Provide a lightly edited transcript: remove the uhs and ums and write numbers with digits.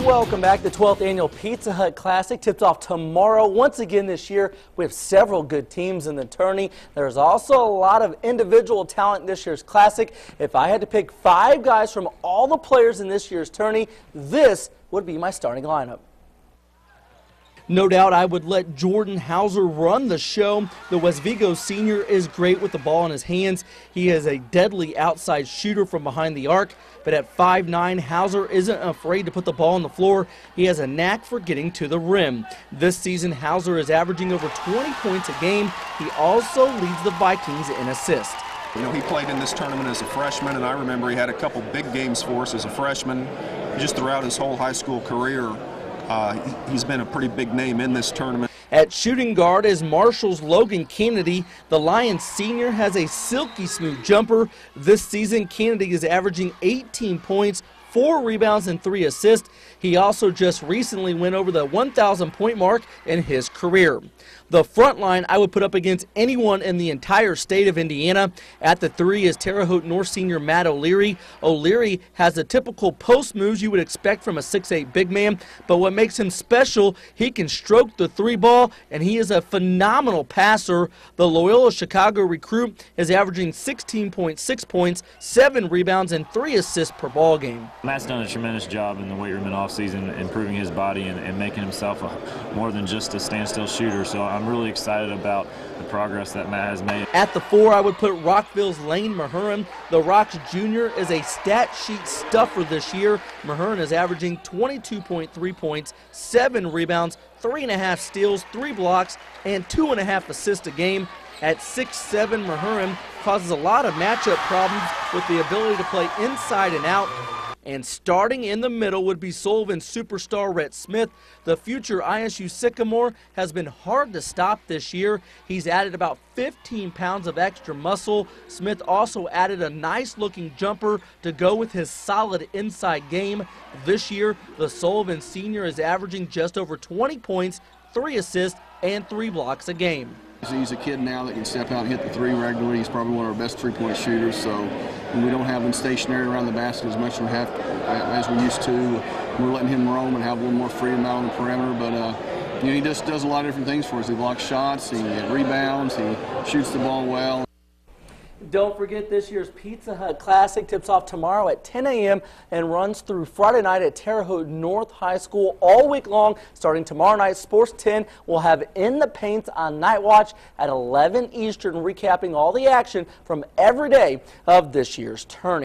Welcome back. The 12th Annual Pizza Hut Classic tips off tomorrow. Once again this year, we have several good teams in the tourney. There's also a lot of individual talent in this year's Classic. If I had to pick 5 guys from all the players in this year's tourney, this would be my starting lineup. No doubt I would let Jordan Hauser run the show. The West Vigo senior is great with the ball in his hands. He is a deadly outside shooter from behind the arc. But at 5'9", Hauser isn't afraid to put the ball on the floor. He has a knack for getting to the rim. This season, Hauser is averaging over 20 points a game. He also leads the Vikings in assists. You know, he played in this tournament as a freshman, and I remember he had a couple big games for us as a freshman. Just throughout his whole high school career, he's been a pretty big name in this tournament. At shooting guard is Marshall's Logan Kennedy. The Lions senior has a silky smooth jumper. This season, Kennedy is averaging 18 points, 4 rebounds, and 3 assists. He also just recently went over the 1,000-point mark in his career. The front line I would put up against anyone in the entire state of Indiana. At the 3 is Terre Haute North senior Matt O'Leary. O'Leary has the typical post moves you would expect from a 6'8" big man, but what makes him special, he can stroke the 3 ball, and he is a phenomenal passer. The Loyola Chicago recruit is averaging 16.6 points, 7 rebounds, and 3 assists per ball game. Matt's done a tremendous job in the weight room and offseason, improving his body and making himself more than just a standstill shooter. So I'm really excited about the progress that Matt has made. At the 4, I would put Rockville's Lane Mahurin. The Rocks Jr. is a stat sheet stuffer this year. Mahurin is averaging 22.3 points, 7 rebounds, 3.5 steals, 3 blocks, and 2.5 assists a game. At 6'7", Mahurin causes a lot of matchup problems with the ability to play inside and out. And starting in the middle would be Sullivan superstar Rhett Smith. The future ISU Sycamore has been hard to stop this year. He's added about 15 pounds of extra muscle. Smith also added a nice-looking jumper to go with his solid inside game. This year, the Sullivan senior is averaging just over 20 points, 3 assists, and 3 blocks a game. He's a kid now that can step out and hit the 3 regularly. He's probably one of our best 3-point shooters, so we don't have him stationary around the basket as much as we used to. We're letting him roam and have a little more freedom out on the perimeter, but you know, he just does a lot of different things for us. He blocks shots, he rebounds, he shoots the ball well. Don't forget this year's Pizza Hut Classic tips off tomorrow at 10 a.m. and runs through Friday night at Terre Haute North High School all week long. Starting tomorrow night, Sports 10 will have In the Paint on Night Watch at 11 Eastern, recapping all the action from every day of this year's tourney.